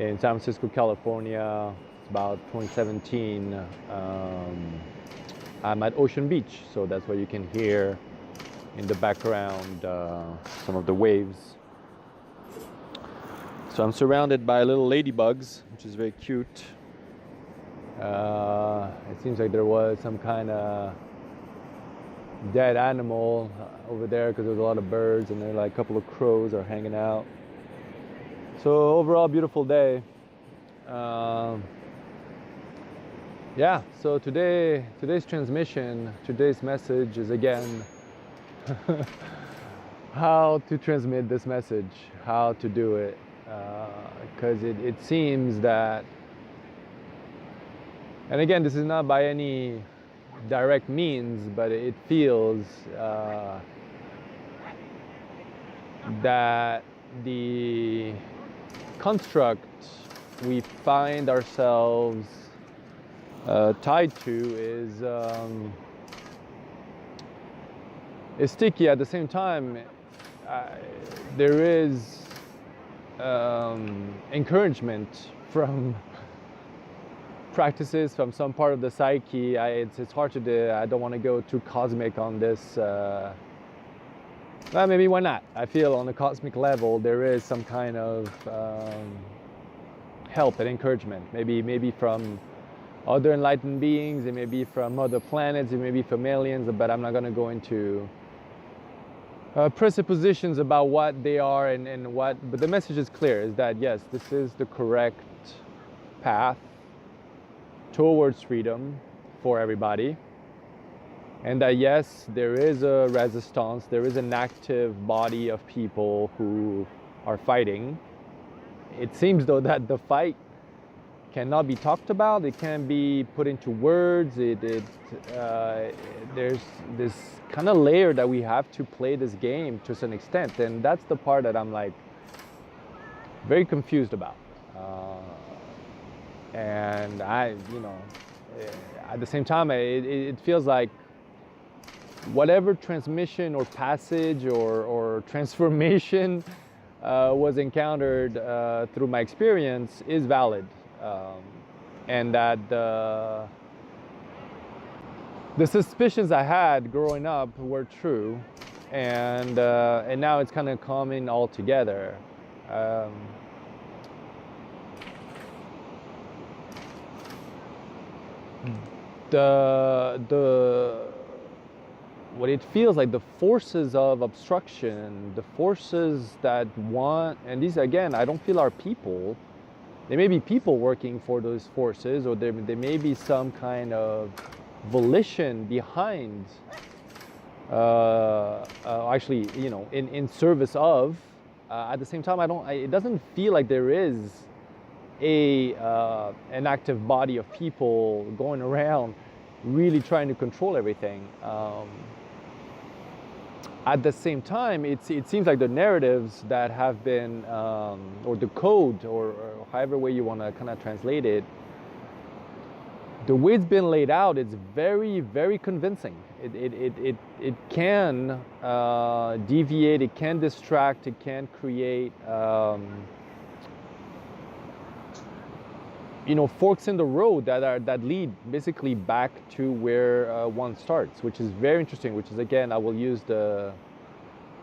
in San Francisco, California. It's about 2017. I'm at Ocean Beach, so that's why you can hear in the background some of the waves. So I'm surrounded by little ladybugs, which is very cute. It seems like there was some kind of dead animal over there because there's a lot of birds, and there are like a couple of crows are hanging out. So overall, beautiful day. Yeah, so today's transmission, today's message is again how to transmit this message, how to do it, because it seems that, and again, this is not by any direct means, but it feels that the construct we find ourselves tied to is sticky. At the same time, there is encouragement from practices from some part of the psyche. It's hard to do. I don't want to go too cosmic on this. Well, maybe why not? I feel on a cosmic level there is some kind of help and encouragement. Maybe from other enlightened beings, it may be from other planets, it may be from aliens, but I'm not going to go into presuppositions about what they are and what. But the message is clear: is that yes, this is the correct path towards freedom for everybody, and that yes, there is a resistance, there is an active body of people who are fighting. It seems though that the fight cannot be talked about, it can't be put into words. There's this kind of layer that we have to play this game to some extent, and that's the part that I'm like very confused about. And at the same time, it feels like whatever transmission or passage or transformation was encountered through my experience is valid, and that the suspicions I had growing up were true, and now it's kind of coming all together. What it feels like, the forces of obstruction, the forces that want, and these again, I don't feel are people. There may be people working for those forces, or there may be some kind of volition behind, actually, in service of. At the same time, it doesn't feel like there is an active body of people going around really trying to control everything. At the same time, it seems like the narratives that have been, or the code, or however way you want to kind of translate it, the way it's been laid out, it's very, very convincing. It can deviate, it can distract, it can create forks in the road that lead basically back to where one starts, which is very interesting. Which is, again, I will use the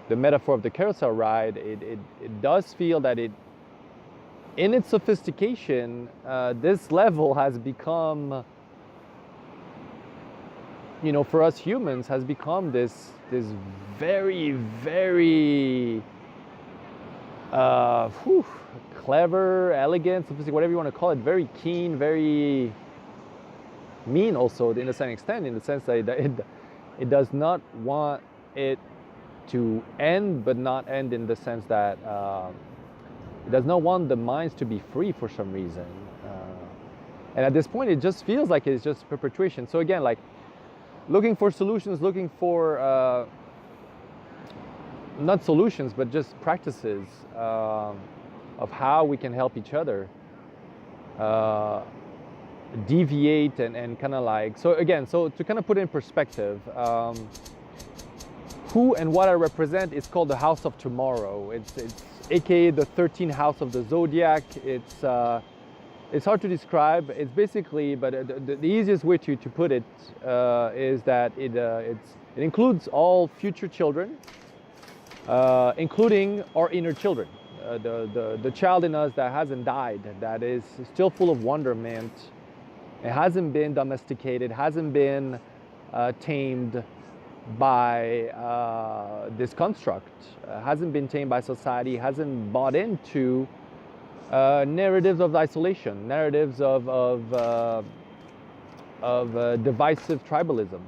metaphor of the carousel ride. It does feel that in its sophistication, this level has become, for us humans, has become this very, very clever, elegant, sophisticated, whatever you want to call it, very keen, very mean also, in a certain extent, in the sense that it does not want it to end, but not end in the sense that it does not want the minds to be free for some reason. And at this point, it just feels like it's just perpetuation. So again, like looking for solutions, looking for not solutions, but just practices of how we can help each other deviate and kind of like, so again, so to kind of put it in perspective, who and what I represent is called the House of Tomorrow. It's aka the 13th house of the zodiac. It's hard to describe. It's basically, but the easiest way to put it is that it includes all future children, including our inner children, the child in us that hasn't died, that is still full of wonderment. It hasn't been domesticated, hasn't been tamed by this construct, hasn't been tamed by society, hasn't bought into narratives of isolation, narratives of divisive tribalism.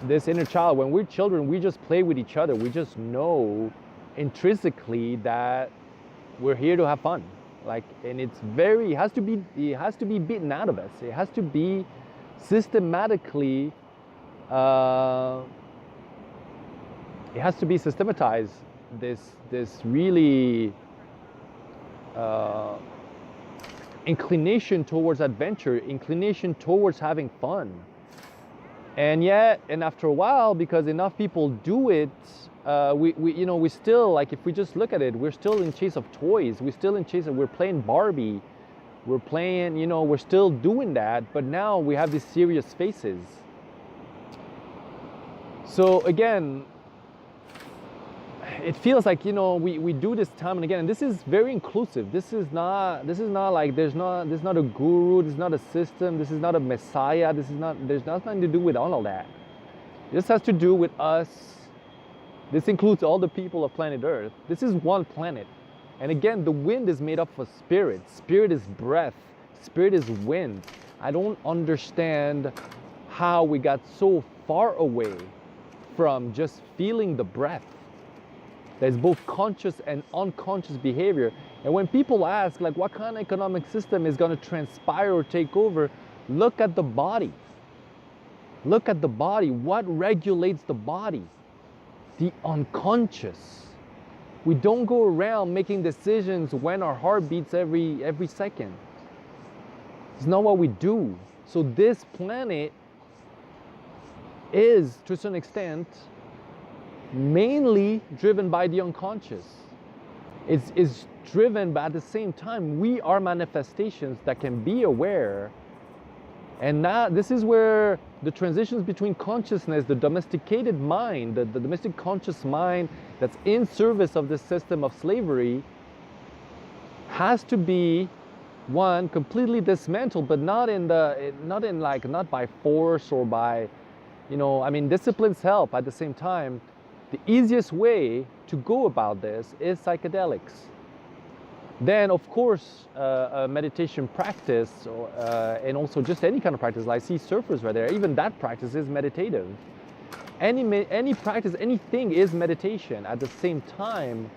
This inner child, when we're children, we just play with each other. We just know intrinsically that we're here to have fun. Like, and it has to be beaten out of us. It has to be systematically. It has to be systematized. This really inclination towards adventure, inclination towards having fun. And yet, and after a while, because enough people do it, we still, like, if we just look at it, we're still in chase of toys. We're playing Barbie. We're playing, we're still doing that, but now we have these serious faces. So again, it feels like, we do this time and again, and this is very inclusive. This is not like, this is not a guru, this is not a system, this is not a messiah, there's nothing to do with all of that. This has to do with us. This includes all the people of planet Earth. This is one planet. And again, the wind is made up of spirit. Spirit is breath. Spirit is wind. I don't understand how we got so far away from just feeling the breath. There's both conscious and unconscious behavior. And when people ask, like, what kind of economic system is going to transpire or take over, look at the body. Look at the body. What regulates the body? The unconscious. We don't go around making decisions when our heart beats every second. It's not what we do. So this planet is, to a certain extent, mainly driven by the unconscious. It's driven, but at the same time, we are manifestations that can be aware. And now this is where the transitions between consciousness, the domesticated mind, the domestic conscious mind that's in service of this system of slavery, has to be, one, completely dismantled, but not by force or by, disciplines help. At the same time, the easiest way to go about this is psychedelics. Then, of course, a meditation practice, and also just any kind of practice. I see surfers right there. Even that practice is meditative. Any practice, anything is meditation. At the same time,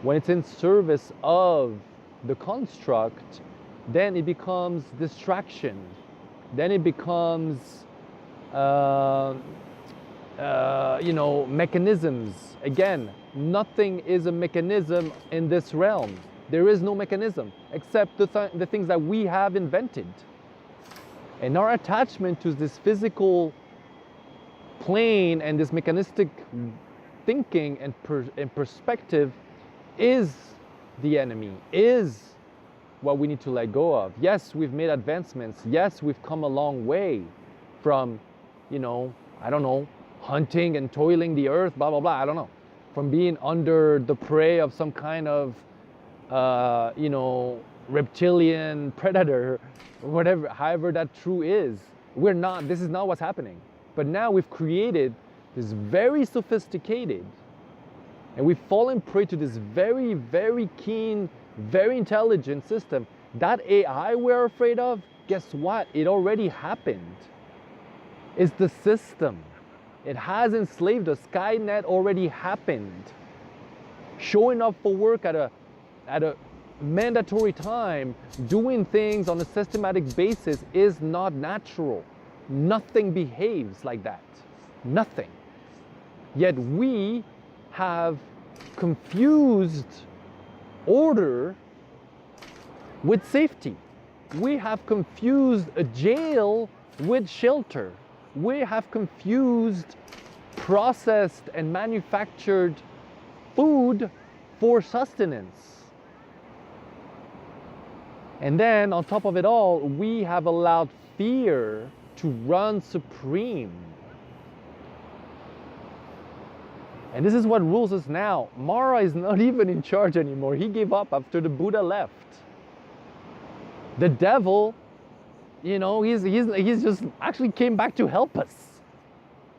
when it's in service of the construct, then it becomes distraction. Then it becomes, mechanisms. Again, nothing is a mechanism in this realm. There is no mechanism except the things that we have invented. And our attachment to this physical plane and this mechanistic thinking and perspective is the enemy, is what we need to let go of. Yes, we've made advancements. Yes, we've come a long way from, hunting and toiling the earth, blah, blah, blah, I don't know. From being under the prey of some kind of reptilian predator, or whatever, however that true is. This is not what's happening. But now we've created this very sophisticated, and we've fallen prey to this very, very keen, very intelligent system. That AI we're afraid of, guess what? It already happened. It's the system. It has enslaved us. Skynet already happened. Showing up for work at a mandatory time, doing things on a systematic basis is not natural. Nothing behaves like that. Nothing. Yet we have confused order with safety. We have confused a jail with shelter. We have confused processed and manufactured food for sustenance. And then on top of it all, we have allowed fear to run supreme. And this is what rules us now. Mara is not even in charge anymore. He gave up after the Buddha left. The devil, you know, he's just actually came back to help us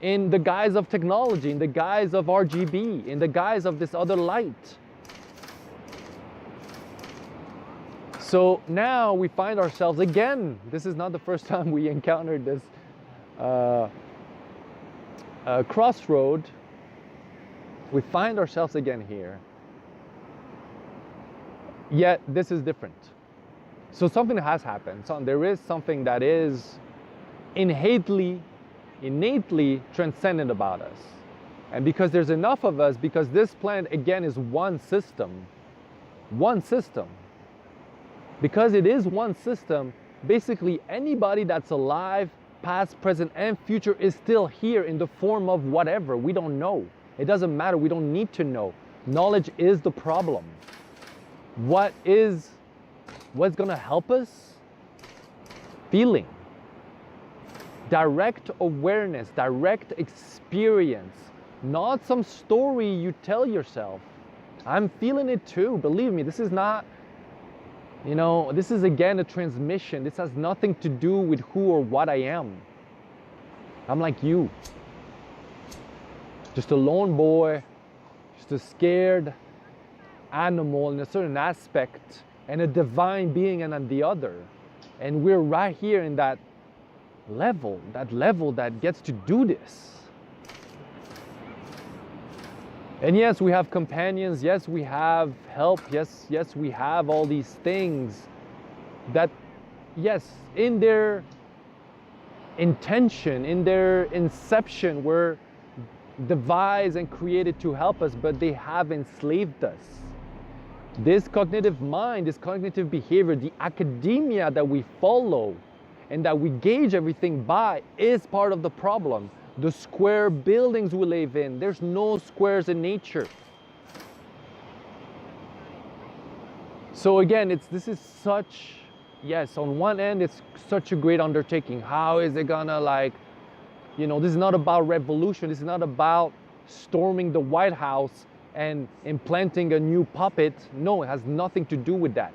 in the guise of technology, in the guise of RGB, in the guise of this other light. So now we find ourselves again, this is not the first time we encountered this crossroad. We find ourselves again here. Yet this is different. So something has happened. So there is something that is innately transcendent about us. And because there's enough of us, because this planet again is one system, because it is one system, basically anybody that's alive, past, present, and future is still here in the form of whatever. We don't know. It doesn't matter. We don't need to know. Knowledge is the problem. What's going to help us? Feeling. Direct awareness, direct experience, not some story you tell yourself. I'm feeling it too. Believe me, this is not, you know, this is again a transmission. This has nothing to do with who or what I am. I'm like you. Just a lone boy, just a scared animal in a certain aspect, and a divine being on the other. And we're right here in that level that gets to do this. And yes, we have companions, yes, we have help, yes, we have all these things that, yes, in their intention, in their inception, were devised and created to help us, but they have enslaved us. This cognitive mind, this cognitive behavior, the academia that we follow and that we gauge everything by is part of the problem. The square buildings we live in, there's no squares in nature. So again, this is such, yes, on one end, it's such a great undertaking. How is it gonna, like, you know, this is not about revolution. This is not about storming the White House and implanting a new puppet. No, it has nothing to do with that.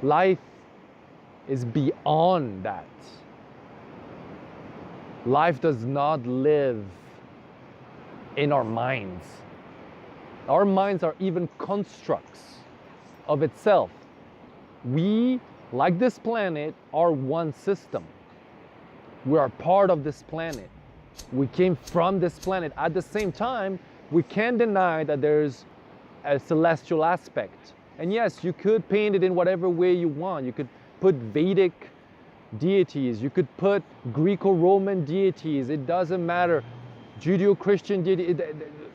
Life is beyond that. Life does not live in our minds. Our minds are even constructs of itself. We, like this planet, are one system. We are part of this planet. We came from this planet. At the same time, we can't deny that there's a celestial aspect. And yes, you could paint it in whatever way you want. You could put Vedic deities, you could put Greco-Roman deities, it doesn't matter. Judeo-Christian deity,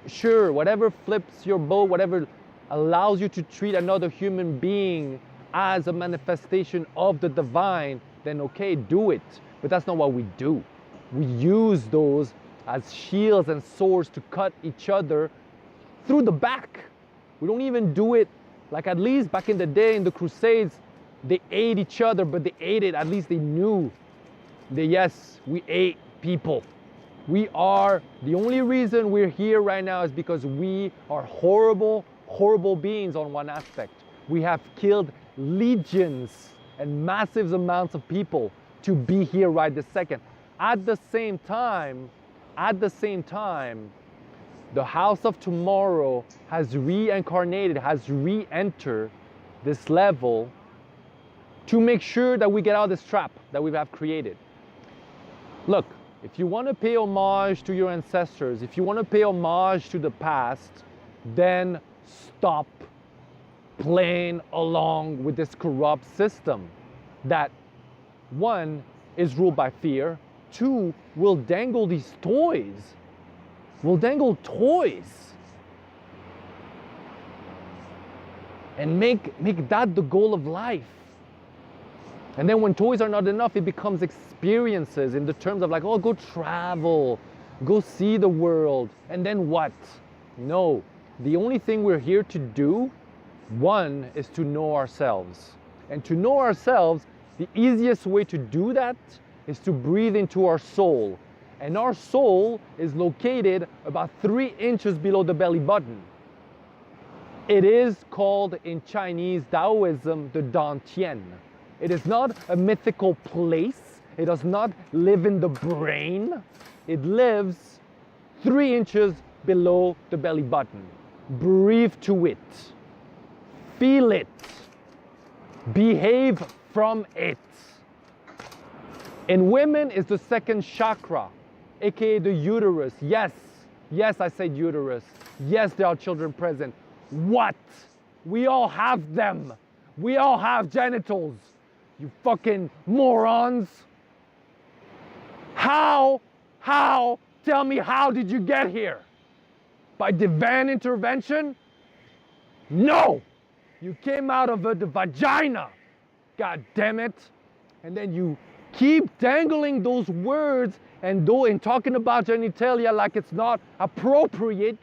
sure, whatever flips your boat, whatever allows you to treat another human being as a manifestation of the divine, then okay, do it. But that's not what we do. We use those as shields and swords to cut each other through the back. We don't even do it, like at least back in the day in the Crusades, they ate each other, but they ate it, at least they knew that yes, we ate people. We are, the only reason we're here right now is because we are horrible, horrible beings on one aspect. We have killed legions and massive amounts of people to be here right this second. At the same time, the House of Tommorrow has reincarnated, has re-entered this level to make sure that we get out of this trap that we have created. Look, if you want to pay homage to your ancestors, if you want to pay homage to the past, then stop playing along with this corrupt system that, one, is ruled by fear, two, will dangle these toys, will dangle toys and make that the goal of life. And then when toys are not enough, it becomes experiences in the terms of like, oh, go travel, go see the world. And then what? No, The only thing we're here to do, one, is to know ourselves. And to know ourselves, the easiest way to do that is to breathe into our soul. And our soul is located about 3 inches below the belly button. It is called in Chinese Taoism the Dantian. It is not a mythical place. It does not live in the brain. It lives 3 inches below the belly button. Breathe to it. Feel it. Behave from it. In women, it's the second chakra, aka the uterus. Yes, I said uterus. Yes, there are children present. What? We all have them. We all have genitals. You fucking morons. How? Tell me, how did you get here? By divine intervention? No! You came out of the vagina. God damn it. And then you keep dangling those words and talking about genitalia like it's not appropriate.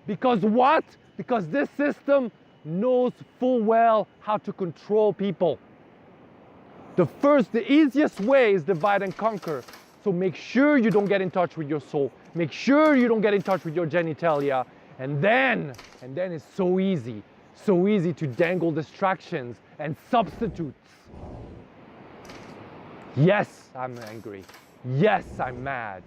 Because what? Because this system knows full well how to control people. The easiest way is divide and conquer. So make sure you don't get in touch with your soul. Make sure you don't get in touch with your genitalia. And then it's so easy to dangle distractions and substitutes. Yes, I'm angry. Yes, I'm mad.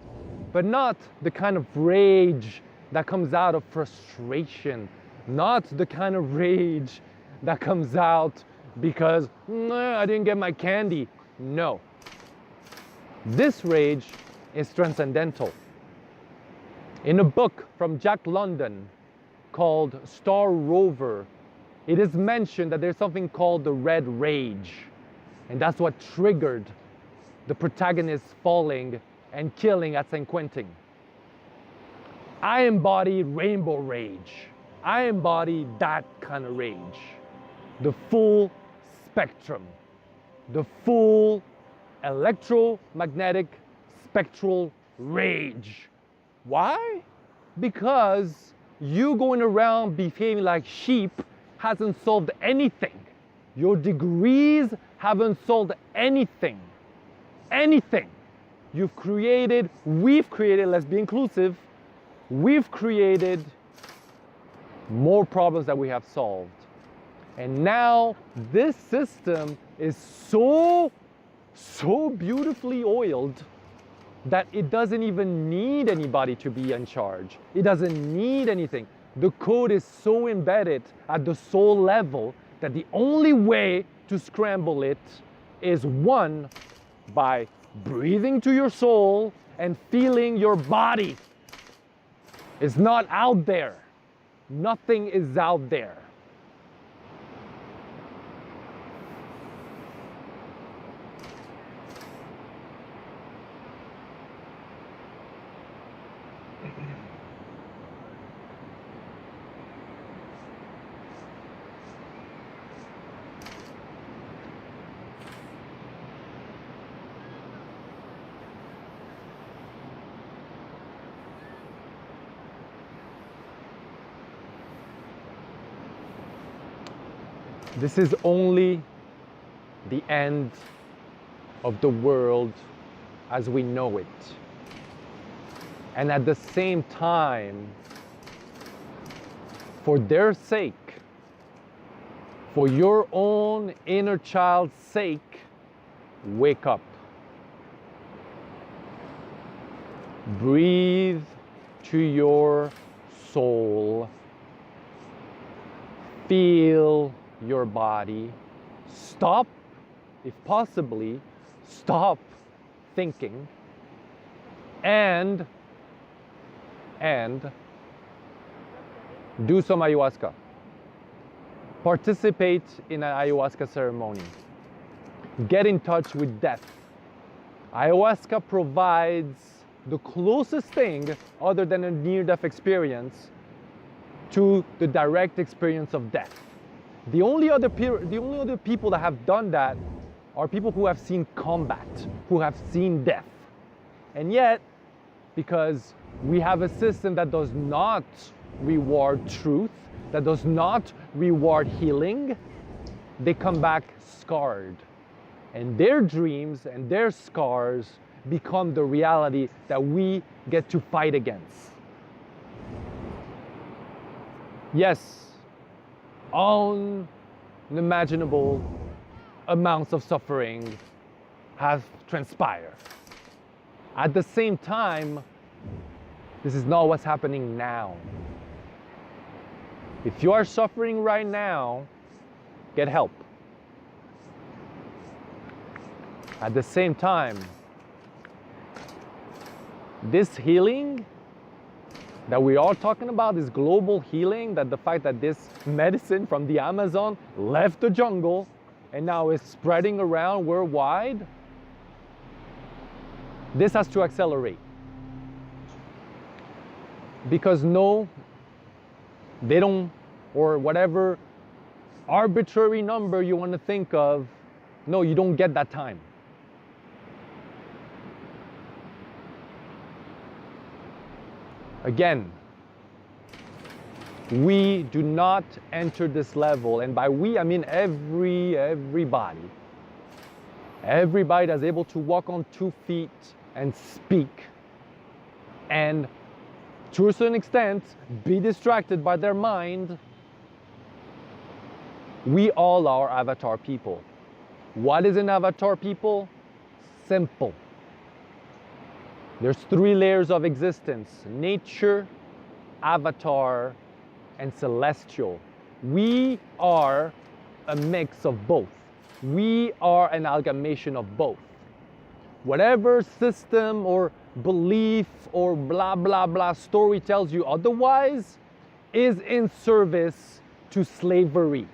But not the kind of rage that comes out of frustration. Not the kind of rage that comes out because I didn't get my candy. No. This rage is transcendental. In a book from Jack London called Star Rover, it is mentioned that there's something called the red rage. And that's what triggered the protagonist falling and killing at San Quentin. I embody rainbow rage. I embody that kind of rage. The full spectrum. The full electromagnetic spectral rage. Why? Because you going around behaving like sheep hasn't solved anything. Your degrees haven't solved anything. Anything. We've created, let's be inclusive, we've created more problems that we have solved. And now this system is so beautifully oiled that it doesn't even need anybody to be in charge. It doesn't need anything. The code is so embedded at the soul level that the only way to scramble it is, one, by breathing to your soul and feeling your body. It's not out there. Nothing is out there. This is only the end of the world as we know it. And at the same time, for their sake, for your own inner child's sake, wake up. Breathe to your soul. Feel your body. Stop, if possibly, stop thinking and do some ayahuasca. Participate in an ayahuasca ceremony. Get in touch with death. Ayahuasca provides the closest thing, other than a near-death experience, to the direct experience of death. The only other people that have done that are people who have seen combat, who have seen death. And yet, because we have a system that does not reward truth, that does not reward healing, they come back scarred. And their dreams and their scars become the reality that we get to fight against. Yes, unimaginable amounts of suffering have transpired. At the same time, this is not what's happening now. If you are suffering right now, get help. At the same time, this healing that we're all talking about, this global healing, that the fact that this medicine from the Amazon left the jungle and now is spreading around worldwide, this has to accelerate. Because no, they don't, or whatever arbitrary number you want to think of, no, you don't get that time. Again, we do not enter this level, and by we I mean everybody that's able to walk on 2 feet and speak, and to a certain extent be distracted by their mind. We all are avatar people. What is an avatar people? Simple. There's 3 layers of existence: nature, avatar, and celestial. We are a mix of both. We are an amalgamation of both. Whatever system or belief or blah blah blah story tells you otherwise is in service to slavery,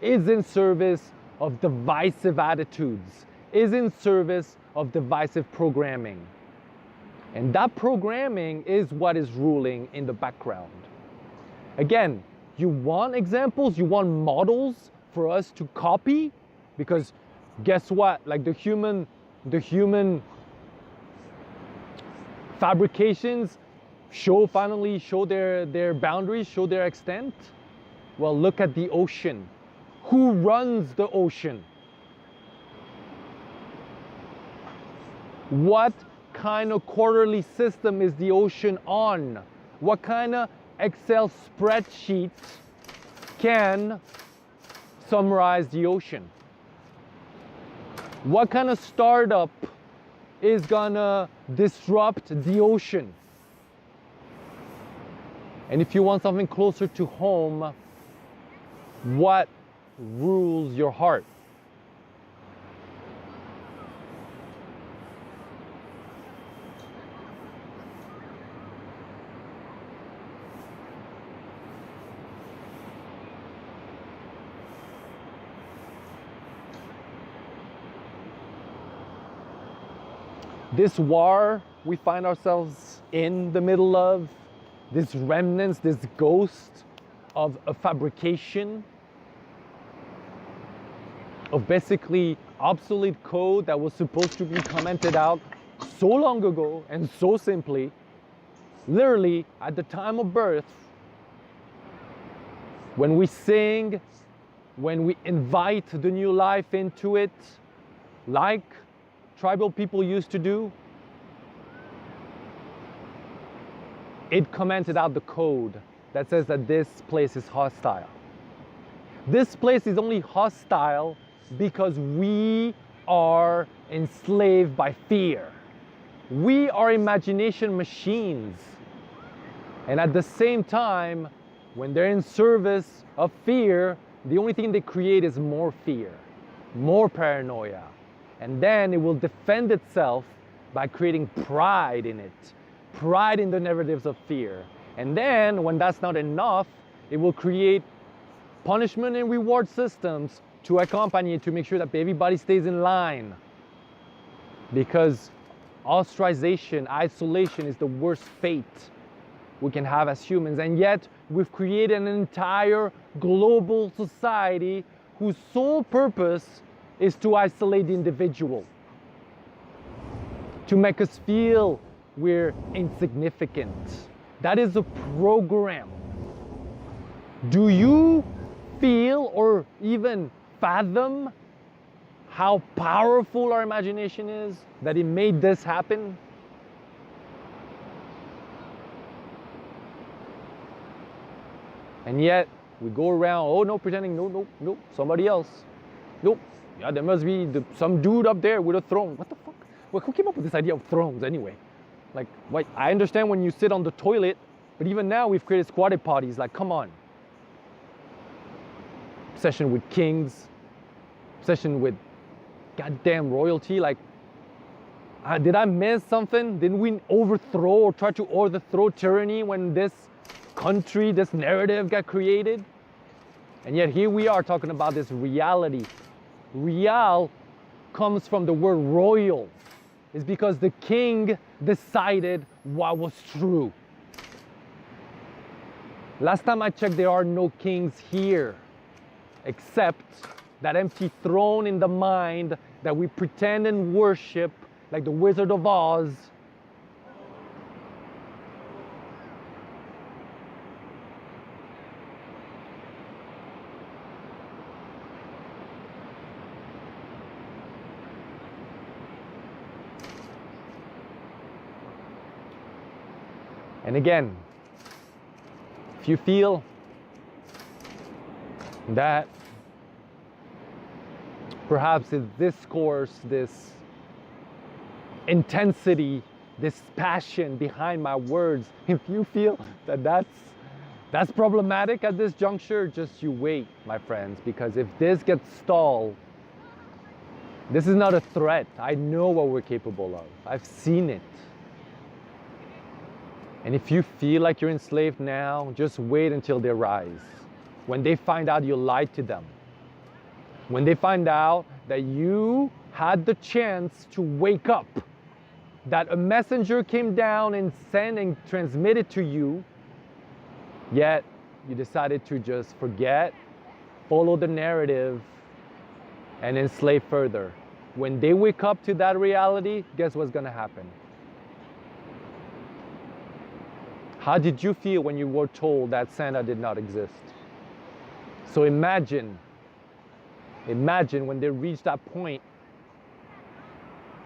is in service of divisive attitudes, is in service of divisive programming. And that programming is what is ruling in the background. Again, you want examples, you want models for us to copy, because guess what? Like the human fabrications finally show their boundaries, show their extent. Well, look at the ocean. Who runs the ocean? What kind of quarterly system is the ocean on? What kind of Excel spreadsheet can summarize the ocean? What kind of startup is gonna disrupt the ocean? And if you want something closer to home, what rules your heart? This war we find ourselves in the middle of, this remnants, this ghost of a fabrication, of basically obsolete code that was supposed to be commented out so long ago and so simply, literally at the time of birth, when we sing, when we invite the new life into it, like tribal people used to do, it commented out the code that says that this place is hostile. This place is only hostile because we are enslaved by fear. We are imagination machines. And at the same time, when they're in service of fear, the only thing they create is more fear, more paranoia. And then it will defend itself by creating pride in it, pride in the narratives of fear. And then when that's not enough, it will create punishment and reward systems to accompany it, to make sure that everybody stays in line. Because ostracization, isolation is the worst fate we can have as humans. And yet we've created an entire global society whose sole purpose is to isolate the individual, to make us feel we're insignificant. That is a program. Do you feel or even fathom how powerful our imagination is that it made this happen? And yet we go around, oh no, pretending, no, somebody else. Nope. Yeah, there must be some dude up there with a throne. What the fuck? Well, who came up with this idea of thrones anyway? Like, wait, I understand when you sit on the toilet, but even now we've created squatted potties. Like, come on. Obsession with kings, obsession with goddamn royalty. Like, did I miss something? Didn't we overthrow or try to overthrow tyranny when this country, this narrative got created? And yet here we are talking about this reality. Real comes from the word royal. It's because the king decided what was true. Last time I checked, there are no kings here, except that empty throne in the mind that we pretend and worship like the Wizard of Oz. And again, if you feel that perhaps it's this course, this intensity, this passion behind my words, if you feel that that's problematic at this juncture, just you wait, my friends, because if this gets stalled, this is not a threat. I know what we're capable of. I've seen it. And if you feel like you're enslaved now, just wait until they rise. When they find out you lied to them. When they find out that you had the chance to wake up, that a messenger came down and sent and transmitted to you, yet you decided to just forget, follow the narrative, and enslave further. When they wake up to that reality, guess what's gonna happen? How did you feel when you were told that Santa did not exist? So imagine when they reach that point,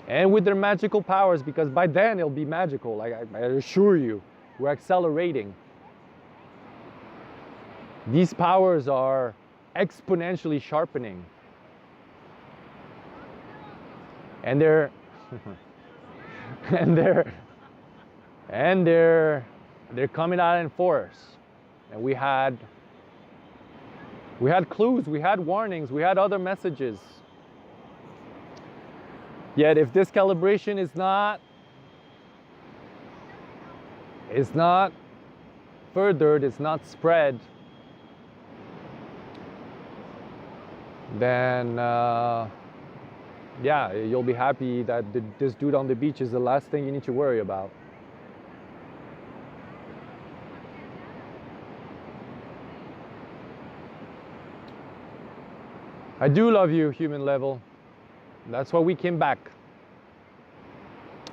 and with their magical powers, because by then it'll be magical, like I assure you, we're accelerating. These powers are exponentially sharpening. And they're coming out in force. And we had clues, we had warnings, we had other messages. Yet if this calibration is not furthered, it's not spread, then yeah, you'll be happy that this dude on the beach is the last thing you need to worry about. I do love you, human level. That's why we came back.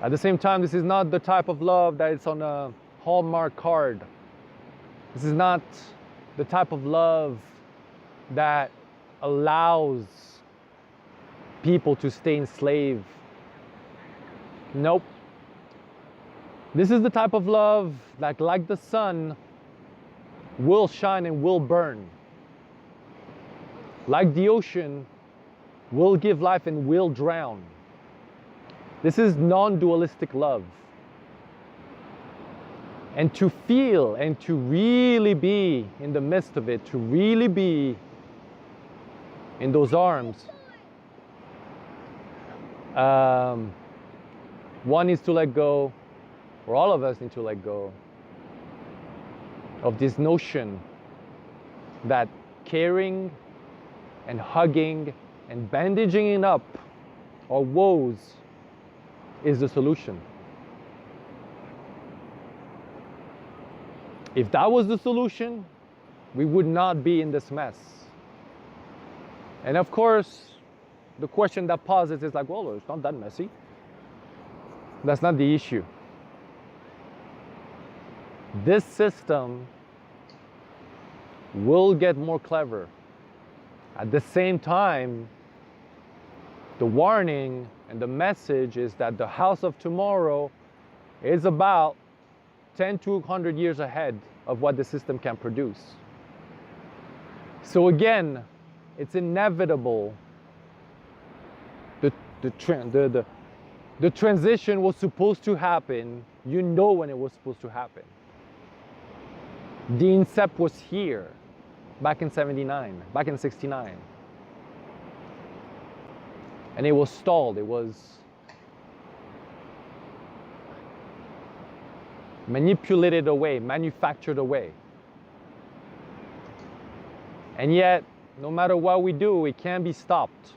At the same time, this is not the type of love that is on a Hallmark card. This is not the type of love that allows people to stay enslaved. Nope. This is the type of love that, like the sun, will shine and will burn. Like the ocean, will give life and will drown. This is non-dualistic love. And to feel and to really be in the midst of it, to really be in those arms, one needs to let go, or all of us need to let go of this notion that caring and hugging and bandaging it up our woes is the solution. If that was the solution, we would not be in this mess. And of course, the question that pauses is like, well, it's not that messy. That's not the issue. This system will get more clever. At the same time, the warning and the message is that the house of tomorrow is about 10 to 100 years ahead of what the system can produce. So again, it's inevitable. The transition was supposed to happen. You know when it was supposed to happen. The incept was here back in 79, back in 69. And it was stalled. It was manipulated away, manufactured away. And yet, no matter what we do, it can't be stopped.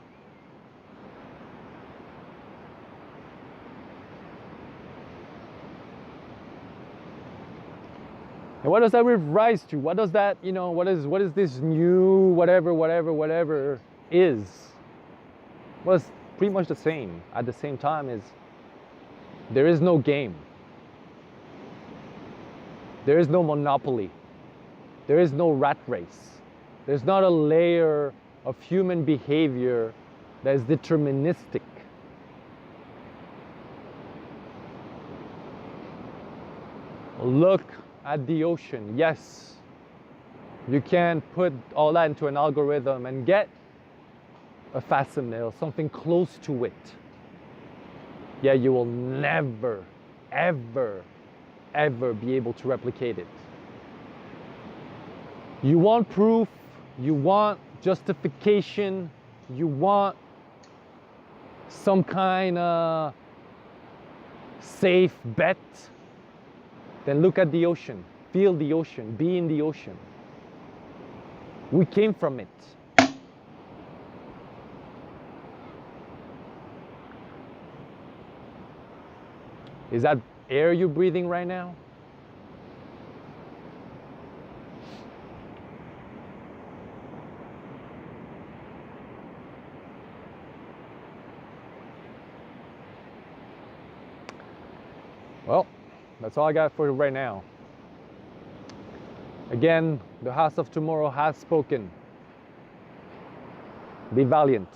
And what does that give rise to? What does that, what is this new whatever is? Well, it's pretty much the same. At the same time, is there is no game. There is no monopoly. There is no rat race. There's not a layer of human behavior that is deterministic. Look at the ocean. Yes, you can put all that into an algorithm and get a facsimile, something close to it. Yeah, you will never, ever, ever be able to replicate it. You want proof, you want justification, you want some kind of safe bet, then look at the ocean, feel the ocean, be in the ocean. We came from it. Is that air you're breathing right now? Well, that's all I got for you right now. Again, the house of tomorrow has spoken. Be valiant.